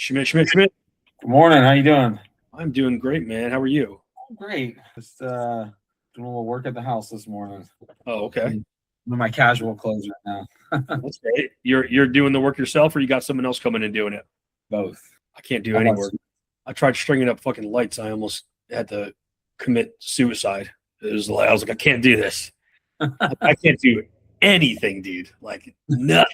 Schmidt. Good morning. How you doing? I'm doing great, man. How are you? Great. Just doing a little work at the house this morning. Oh, okay. I'm in my casual clothes right now. That's great. You're doing the work yourself, or you got someone else coming and doing it? Both. I can't do any work. I tried stringing up fucking lights. I almost had to commit suicide. I was like, I can't do this. I can't do anything, dude. Like nothing.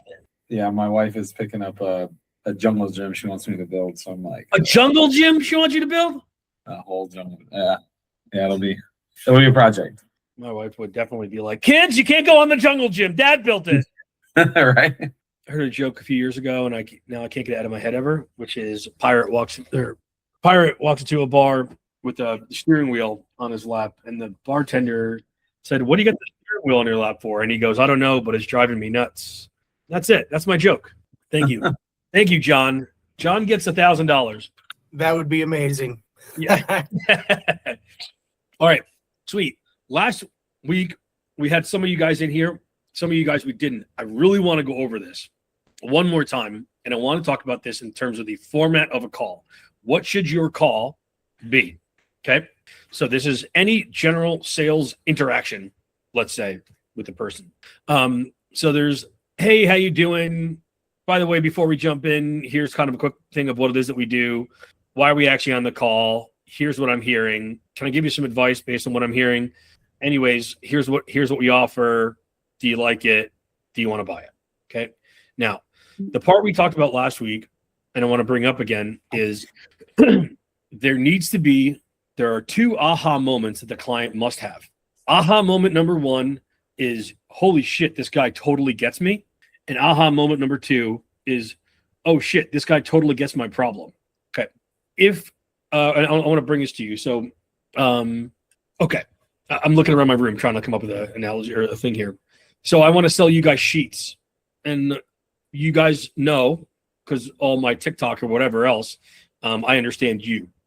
Yeah, my wife is picking up a jungle gym she wants me to build. So I'm like, a jungle gym she wants you to build? A whole jungle. Yeah, it'll be a project. My wife would definitely be like, kids, you can't go on the jungle gym. Dad built it. Right. I heard a joke a few years ago, and I can't get it out of my head ever, which is pirate walks into a bar with a steering wheel on his lap, and the bartender said, "What do you got the steering wheel on your lap for?" And he goes, "I don't know, but it's driving me nuts." That's it. That's my joke. Thank you. Thank you, John. John gets $1,000. That would be amazing. Yeah. All right. Sweet. Last week, we had some of you guys in here. Some of you guys we didn't. I really want to go over this one more time, and I want to talk about this in terms of the format of a call. What should your call be? Okay. So this is any general sales interaction, let's say, with the person. So there's, hey, how you doing? By the way, before we jump in, here's kind of a quick thing of what it is that we do. Why are we actually on the call? Here's what I'm hearing. Can I give you some advice based on what I'm hearing? Anyways, here's what we offer. Do you like it? Do you want to buy it? Okay. Now, the part we talked about last week, and I want to bring up again, is there are two aha moments that the client must have. Aha moment number one is, holy shit, this guy totally gets me. And aha moment number two is, oh shit, this guy totally gets my problem. Okay. And I want to bring this to you. So, okay. I'm looking around my room trying to come up with an analogy or a thing here. So I want to sell you guys sheets. And you guys know, because all my TikTok or whatever else, I understand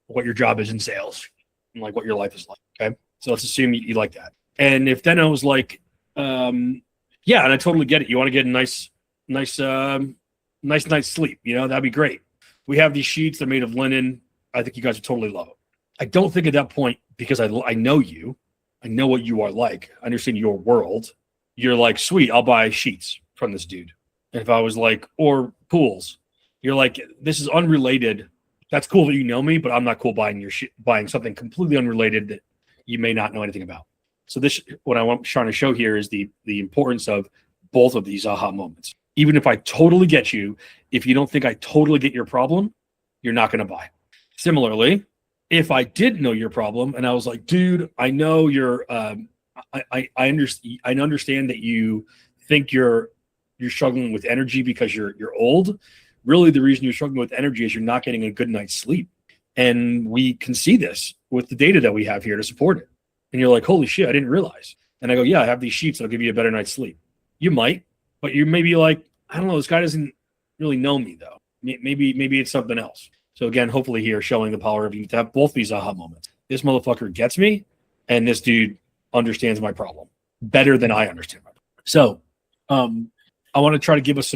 what your job is in sales and like what your life is like. Okay. So let's assume you like that. And if then I was like, yeah, and I totally get it. You want to get a nice night's sleep. That'd be great. We have these sheets that are made of linen. I think you guys would totally love it. I don't think at that point, because I know you, I know what you are like. I understand your world. You're like, sweet, I'll buy sheets from this dude. And if I was like, or pools, you're like, this is unrelated. That's cool that you know me, but I'm not cool buying buying something completely unrelated that you may not know anything about. So what I'm trying to show here is the importance of both of these aha moments. Even if I totally get you, if you don't think I totally get your problem, you're not going to buy. Similarly, if I did know your problem and I was like, dude, I know you're, I understand that you think you're struggling with energy because you're old. Really, the reason you're struggling with energy is you're not getting a good night's sleep. And we can see this with the data that we have here to support it. And you're like, holy shit, I didn't realize. And I go, yeah, I have these sheets that'll give you a better night's sleep. You might, but you may be like, I don't know, this guy doesn't really know me though. Maybe it's something else. So again, hopefully here showing the power of you to have both these aha moments. This motherfucker gets me, and this dude understands my problem better than I understand my problem. So I want to try to give us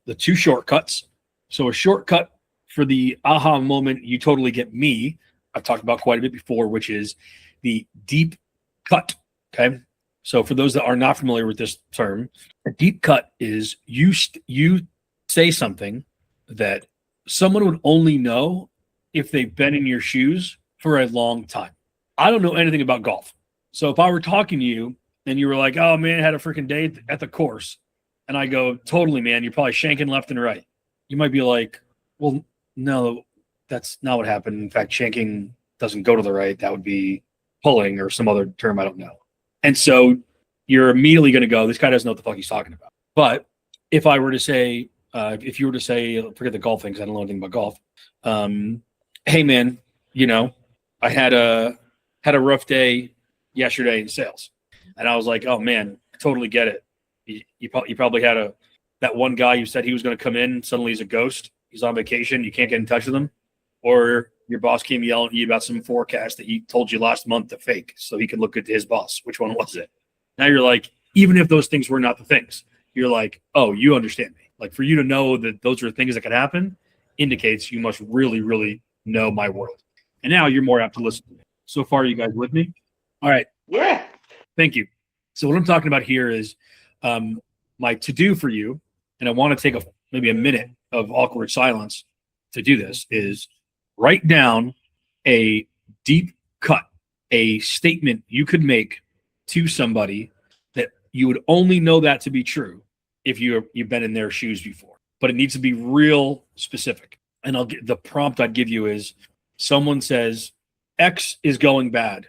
the two shortcuts. So a shortcut for the aha moment, you totally get me, I've talked about quite a bit before, which is the deep cut. Okay. So for those that are not familiar with this term, a deep cut is you say something that someone would only know if they've been in your shoes for a long time. I don't know anything about golf. So if I were talking to you and you were like, oh man, I had a freaking day at the course, and I go, totally, man, you're probably shanking left and right. You might be like, well, no, that's not what happened. In fact, shanking doesn't go to the right. That would be pulling or some other term I don't know. And so you're immediately going to go, this guy doesn't know what the fuck he's talking about. But if I were to say, if you were to say, forget the golf thing because I don't know anything about golf. Hey man, I had a rough day yesterday in sales, and I was like, oh man, I totally get it. You probably had that one guy who said he was going to come in. Suddenly he's a ghost. He's on vacation. You can't get in touch with him, or your boss came yelling at you about some forecast that he told you last month to fake so he could look good to his boss. Which one was it? Now you're like, even if those things were not the things, you're like, oh, you understand me. Like for you to know that those are things that could happen, indicates you must really, really know my world. And now you're more apt to listen to me. So far, you guys with me? All right. Yeah. Thank you. So what I'm talking about here is my to-do for you, and I want to take maybe a minute of awkward silence to do this, is write down a deep cut, a statement you could make to somebody that you would only know that to be true if you've been in their shoes before. But it needs to be real specific. And the prompt I'd give you is someone says, X is going bad.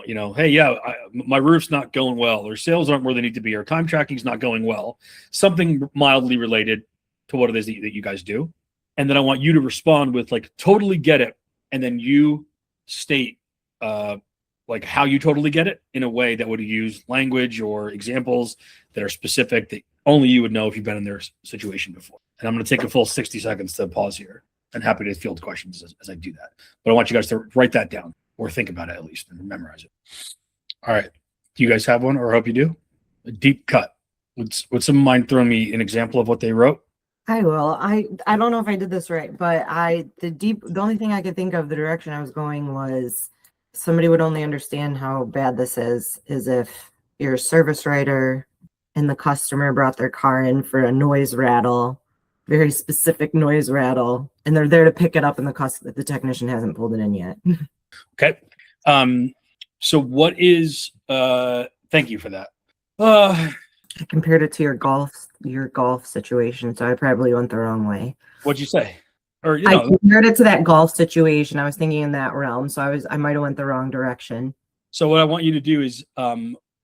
Hey, yeah, my roof's not going well, or sales aren't where they need to be, or time tracking's not going well. Something mildly related to what it is that you guys do. And then I want you to respond with like, totally get it. And then you state like how you totally get it in a way that would use language or examples that are specific that only you would know if you've been in their situation before. And I'm going to take a full 60 seconds to pause here. I'm happy to field questions as I do that. But I want you guys to write that down or think about it at least and memorize it. All right. Do you guys have one, or I hope you do? A deep cut. Would someone mind throwing me an example of what they wrote? I will. I don't know if I did this right, but the only thing I could think of, the direction I was going, was somebody would only understand how bad this is if you're a service writer and the customer brought their car in for a noise rattle, very specific noise rattle, and they're there to pick it up and the technician hasn't pulled it in yet. Okay. So what is thank you for that. I compared it to your golf situation, so I probably went the wrong way. What'd you say? Or I compared it to that golf situation. I was thinking in that realm, so I might have went the wrong direction. So what I want you to do is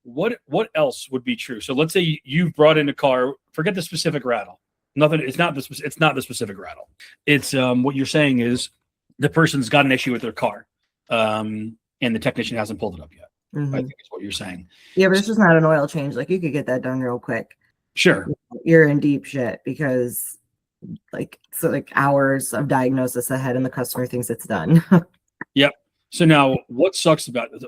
what else would be true? So let's say you've brought in a car, forget the specific rattle. Nothing, it's not the specific rattle. It's what you're saying is the person's got an issue with their car. And the technician hasn't pulled it up yet. Mm-hmm. I think is what you're saying. Yeah, but it's just not an oil change. Like, you could get that done real quick. Sure. You're in deep shit because like hours of diagnosis ahead and the customer thinks it's done. Yep. So now what sucks about it?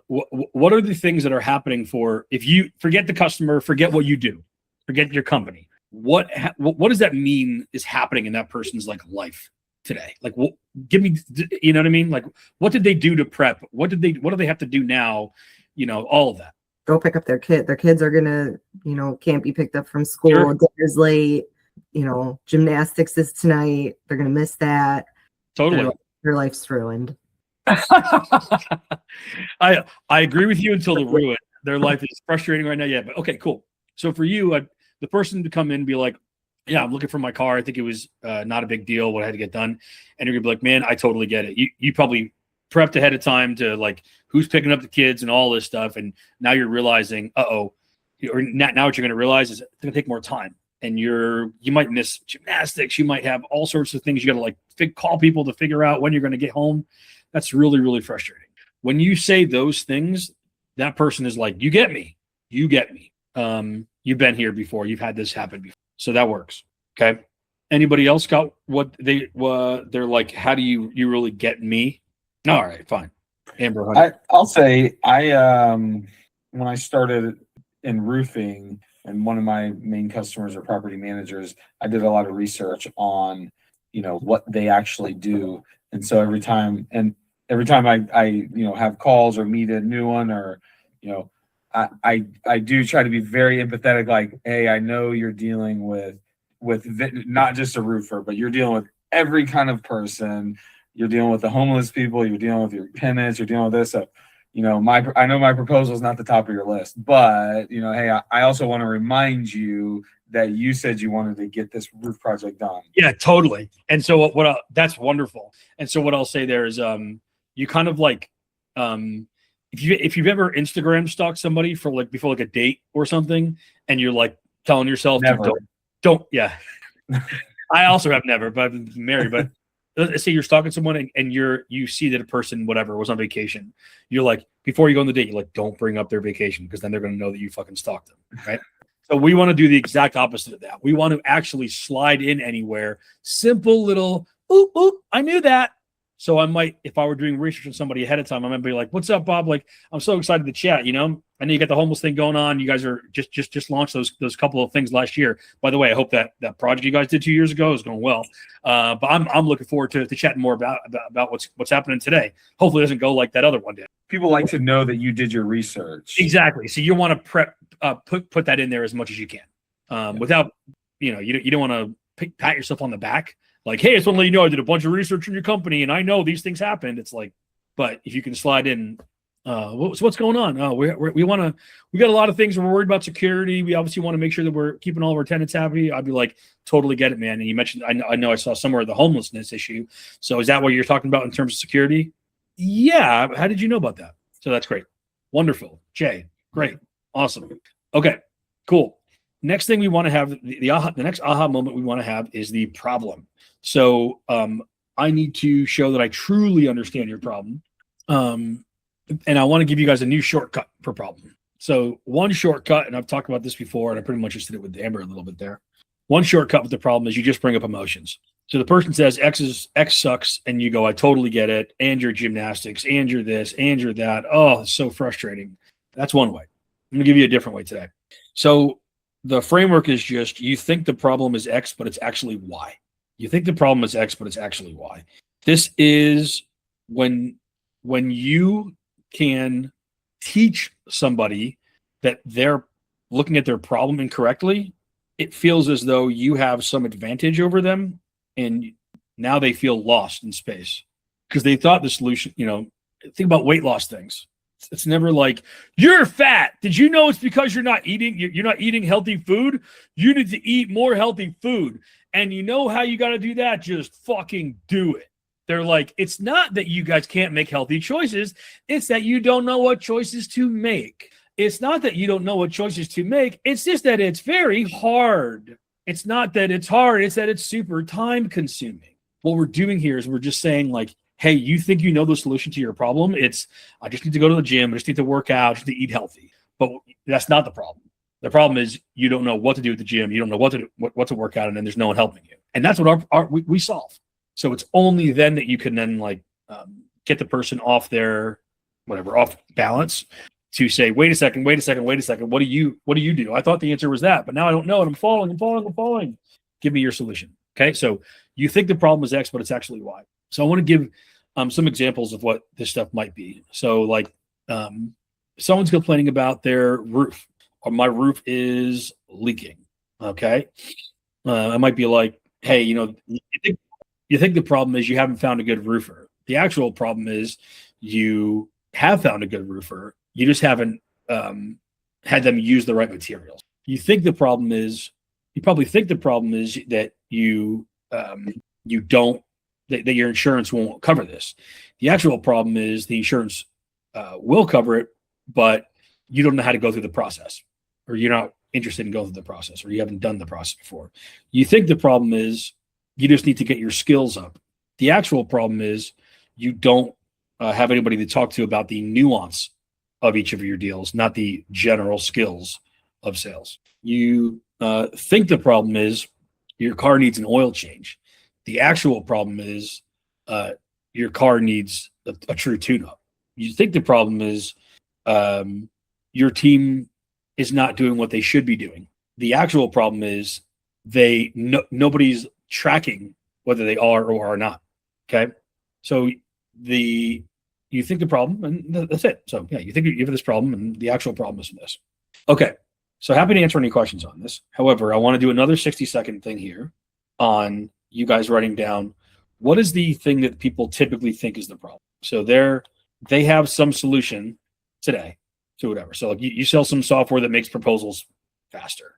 What are the things that are happening if you forget the customer, forget what you do, forget your company? What does that mean is happening in that person's like life today? Like, give me, you know what I mean? Like, what did they do to prep? What do they have to do now? All of that. Go pick up their kid. Their kids are gonna, can't be picked up from school. Sure. Dinner's late. Gymnastics is tonight. They're gonna miss that. Totally. Their life's ruined. I agree with you until the ruin. Their life is frustrating right now. Yeah, but okay, cool. So for you, the person to come in and be like, yeah, I'm looking for my car. I think it was not a big deal what I had to get done. And you're gonna be like, man, I totally get it. You probably prepped ahead of time to like who's picking up the kids and all this stuff. And now you're realizing, or now what you're gonna realize is it's gonna take more time. And you might miss gymnastics. You might have all sorts of things. You got to like call people to figure out when you're going to get home. That's really, really frustrating. When you say those things, that person is like, you get me. You get me. You've been here before. You've had this happen before. So that works. Okay. Anybody else got what they're like? How do you really get me? All right, fine. Amber, honey. I'll say when I started in roofing, and one of my main customers or property managers, I did a lot of research on, what they actually do. And so every time I have calls or meet a new one, or, I do try to be very empathetic. Like, hey, I know you're dealing with not just a roofer, but you're dealing with every kind of person. You're dealing with the homeless people. You're dealing with your tenants. You're dealing with this. So, I know my proposal is not the top of your list, but hey, I also want to remind you that you said you wanted to get this roof project done. Yeah, totally. And so that's wonderful. And so what I'll say there is, you kind of like, if you've ever Instagram stalked somebody for like before like a date or something, and you're like telling yourself, don't. Yeah. I also have never, but I've been married, but. Let's say you're stalking someone and you see that a person, whatever, was on vacation. You're like, before you go on the date, you're like, don't bring up their vacation because then they're going to know that you fucking stalked them, right? So we want to do the exact opposite of that. We want to actually slide in anywhere. Simple little, oop, I knew that. So I might, if I were doing research on somebody ahead of time, I might be like, "What's up, Bob? Like, I'm so excited to chat. You know, I know you got the homeless thing going on. You guys are just launched those couple of things last year. By the way, I hope that project you guys did 2 years ago is going well. But I'm looking forward to chatting more about what's happening today. Hopefully, it doesn't go like that other one did. People like to know that you did your research. Exactly. So you want to put that in there as much as you can, without you don't want to pat yourself on the back. Like, hey, I just want to let you know I did a bunch of research in your company and I know these things happened. It's like, but if you can slide in, what's going on? Oh, we got a lot of things. We're worried about security. We obviously want to make sure that we're keeping all of our tenants happy. I'd be like, totally get it, man. And you mentioned, I know I saw somewhere the homelessness issue. So is that what you're talking about in terms of security? Yeah. How did you know about that? So that's great. Wonderful. Jay, great. Awesome. Okay, cool. Next thing we want to have, the next aha moment we want to have is the problem. So I need to show that I truly understand your problem. And I want to give you guys a new shortcut for problem. So one shortcut, and I've talked about this before, and I pretty much just did it with Amber a little bit there. One shortcut with the problem is you just bring up emotions. So the person says X sucks, and you go, I totally get it, and your gymnastics, and you're this, and you're that. Oh, it's so frustrating. That's one way. I'm going to give you a different way today. So the framework is just, you think the problem is X, but it's actually Y. You think the problem is X, but it's actually Y. This is when you can teach somebody that they're looking at their problem incorrectly, it feels as though you have some advantage over them, and now they feel lost in space because they thought the solution, think about weight loss things. It's never like, you're fat. Did you know it's because you're not eating healthy food? You need to eat more healthy food. And you know how you got to do that? Just fucking do it. They're like, it's not that you guys can't make healthy choices. It's that you don't know what choices to make. It's not that you don't know what choices to make. It's just that it's very hard. It's not that it's hard. It's that it's super time consuming. What we're doing here is we're just saying like, hey, you think you know the solution to your problem? I just need to go to the gym. I just need to work out. I just need to eat healthy. But that's not the problem. The problem is you don't know what to do at the gym. You don't know what to work out, and then there's no one helping you. And that's what we solve. So it's only then that you can then get the person off their off balance to say, wait a second. What do you do? I thought the answer was that, but now I don't know, and I'm falling. Give me your solution. Okay, so you think the problem is X, but it's actually Y. So I want to give some examples of what this stuff might be. So someone's complaining about their roof, or my roof is leaking. Okay. I might be like, hey, you think the problem is you haven't found a good roofer. The actual problem is you have found a good roofer. You just haven't had them use the right materials. You probably think the problem is that that your insurance won't cover this. The actual problem is the insurance will cover it, but you don't know how to go through the process, or you're not interested in going through the process, or you haven't done the process before. You think the problem is you just need to get your skills up. The actual problem is you don't have anybody to talk to about the nuance of each of your deals, not the general skills of sales. You think the problem is your car needs an oil change. The actual problem is your car needs a true tune-up. You think the problem is your team is not doing what they should be doing. The actual problem is nobody's tracking whether they are or are not. Okay, so you think the problem, and that's it. So yeah, you think you have this problem, and the actual problem is this. Okay, so happy to answer any questions on this. However, I want to do another 60-second thing here on you guys writing down what is the thing that people typically think is the problem. So they have some solution today to whatever. So like you sell some software that makes proposals faster.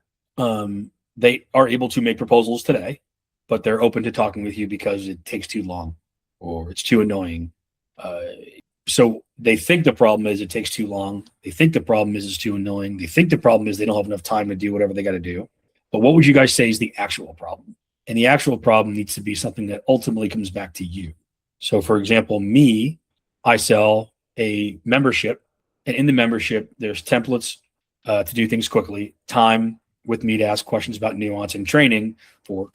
They are able to make proposals today, but they're open to talking with you because it takes too long or it's too annoying. So they think the problem is it takes too long. They think the problem is it's too annoying. They think the problem is they don't have enough time to do whatever they got to do. But what would you guys say is the actual problem? And the actual problem needs to be something that ultimately comes back to you. So for example, I sell a membership, and in the membership, there's templates to do things quickly, time with me to ask questions about nuance, and training for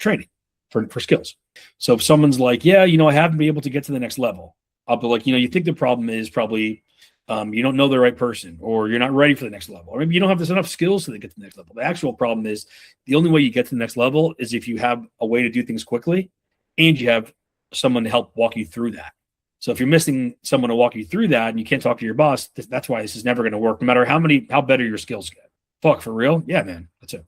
skills. So if someone's like, yeah, I haven't been able to get to the next level, I'll be like, you think the problem is probably you don't know the right person, or you're not ready for the next level, or maybe you don't have enough skills to get to the next level. The actual problem is the only way you get to the next level is if you have a way to do things quickly and you have someone to help walk you through that. So if you're missing someone to walk you through that and you can't talk to your boss, that's why this is never going to work, no matter how better your skills get. Fuck, for real? Yeah, man, that's it.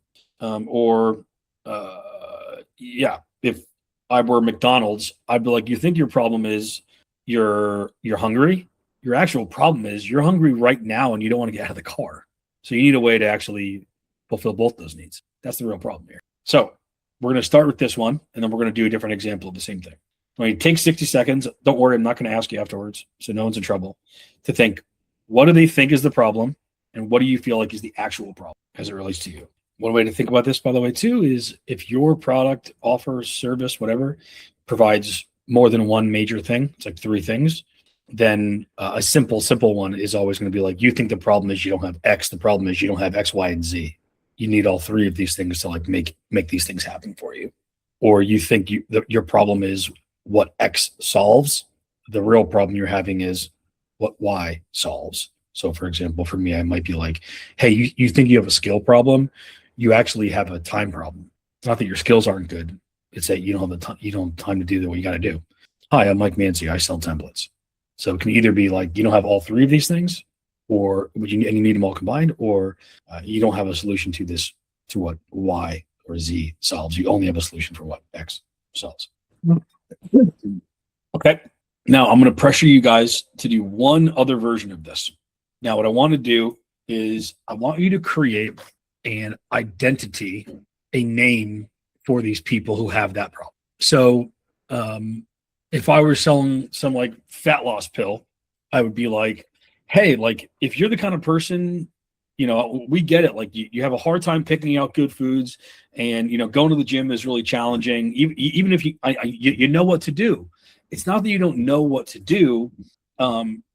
Yeah, if I were McDonald's, I'd be like, you think your problem is you're hungry? Your actual problem is you're hungry right now and you don't want to get out of the car. So you need a way to actually fulfill both those needs. That's the real problem here. So we're going to start with this one, and then we're going to do a different example of the same thing. When you take 60 seconds, don't worry, I'm not going to ask you afterwards, so no one's in trouble, to think, what do they think is the problem, and what do you feel like is the actual problem as it relates to you? One way to think about this, by the way, too, is if your product, offer, service, whatever, provides more than one major thing, it's like 3 things, then a simple one is always going to be like, you think the problem is you don't have X, the problem is you don't have X, Y, and Z. You need all 3 of these things to like make these things happen for you. Or you think your problem is what X solves. The real problem you're having is what Y solves. So for example, for me, I might be like, hey, you think you have a skill problem. You actually have a time problem. It's not that your skills aren't good. It's that you don't have the time. You don't have time to do what you got to do. Hi, I'm Mike Mancy. I sell templates. So it can either be like you don't have all 3 of these things, or and you need them all combined, or you don't have a solution to what Y or Z solves. You only have a solution for what X solves. Okay. Now I'm going to pressure you guys to do one other version of this. Now, what I want to do is I want you to create an identity, a name for these people who have that problem. So if I were selling some like fat loss pill, I would be like, hey, like if you're the kind of person, we get it. Like you have a hard time picking out good foods, and going to the gym is really challenging. Even if you know what to do, it's not that you don't know what to do.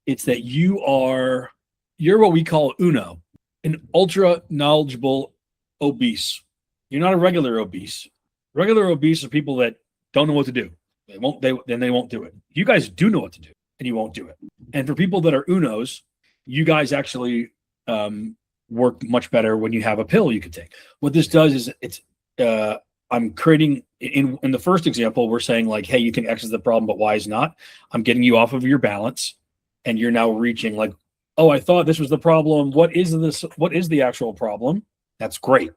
It's that you're what we call UNO, an ultra knowledgeable obese. You're not a regular obese. Regular obese are people that don't know what to do. They won't do it. You guys do know what to do, and you won't do it. And for people that are UNOs, you guys actually work much better when you have a pill you could take. What this does is I'm creating in the first example, we're saying like, hey, you think X is the problem, but Y is not. I'm getting you off of your balance, and you're now reaching like, oh, I thought this was the problem. What is this? What is the actual problem? That's great.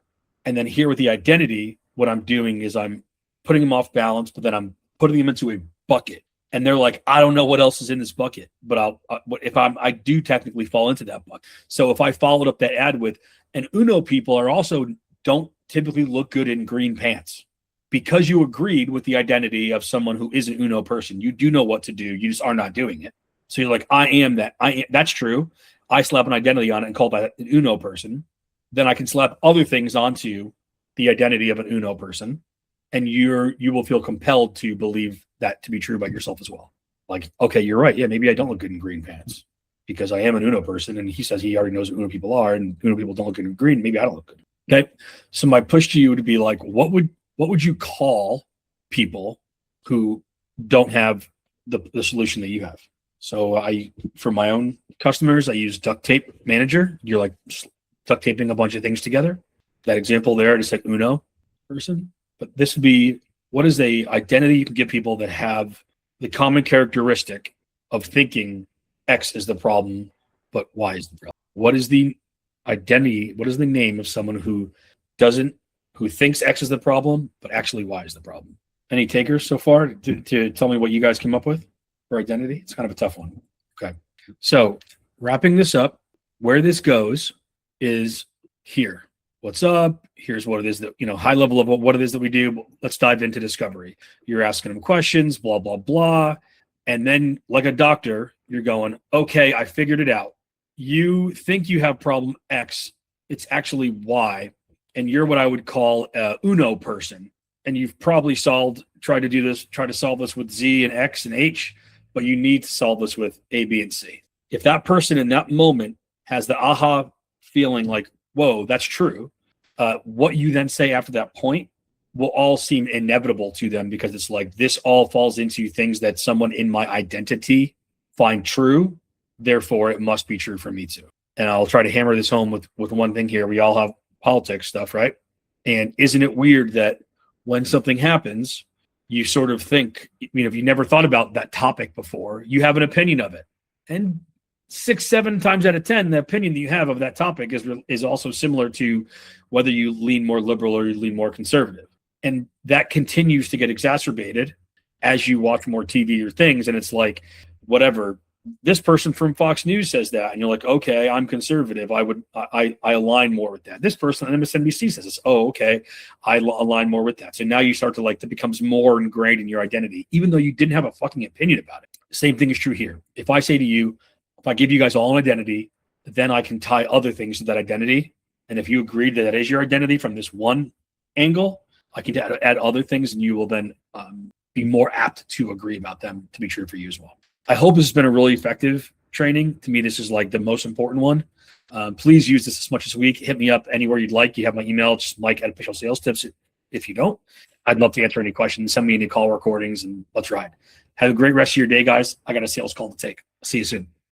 And then here with the identity, what I'm doing is I'm putting them off balance, but then I'm putting them into a bucket. And they're like, I don't know what else is in this bucket, but I do technically fall into that bucket. So if I followed up that ad with, and UNO people are also don't typically look good in green pants, because you agreed with the identity of someone who is an UNO person. You do know what to do. You just are not doing it. So you're like, I am that. That's true. I slap an identity on it and call that an UNO person. Then I can slap other things onto the identity of an UNO person, and you will feel compelled to believe that to be true about yourself as well. Like, okay, you're right. Yeah, maybe I don't look good in green pants because I am an UNO person, and he says he already knows what UNO people are, and UNO people don't look good in green. Maybe I don't look good. Okay. So my push to you would be like, what would you call people who don't have the solution that you have? So for my own customers, I use duct tape manager. You're like duct taping a bunch of things together. That example there, just like UNO person. But this would be, what is a identity you can give people that have the common characteristic of thinking X is the problem, but Y is the problem? What is the identity? What is the name of someone who thinks X is the problem, but actually Y is the problem? Any takers so far to tell me what you guys came up with for identity? It's kind of a tough one. Okay. So wrapping this up, where this goes is here. What's up? Here's what it is that, high level of what it is that we do. Let's dive into discovery. You're asking them questions, blah, blah, blah. And then like a doctor, you're going, okay, I figured it out. You think you have problem X. It's actually Y. And you're what I would call a UNO person. And you've probably tried to solve this with Z and X and H, but you need to solve this with A, B, and C. If that person in that moment has the aha feeling like, whoa, that's true. What you then say after that point will all seem inevitable to them because it's like this all falls into things that someone in my identity find true. Therefore, it must be true for me too. And I'll try to hammer this home with one thing here. We all have politics stuff, right? And isn't it weird that when something happens, you sort of think, if you never thought about that topic before, you have an opinion of it. And 6-7 times out of 10, the opinion that you have of that topic is also similar to whether you lean more liberal or you lean more conservative. And that continues to get exacerbated as you watch more TV or things. And it's like, whatever, this person from Fox News says that. And you're like, okay, I'm conservative. I align more with that. This person on MSNBC says this. Oh, okay. I align more with that. So now you start to that becomes more ingrained in your identity, even though you didn't have a fucking opinion about it. The same thing is true here. If I say to you, if I give you guys all an identity, then I can tie other things to that identity. And if you agree that is your identity from this one angle, I can add other things, and you will then be more apt to agree about them to be true for you as well. I hope this has been a really effective training. To me, this is the most important one. Please use this as much as a week. Hit me up anywhere you'd like. You have my email, just Mike@officialsalestips. If you don't, I'd love to answer any questions. Send me any call recordings, and let's ride. Have a great rest of your day, guys. I got a sales call to take. See you soon.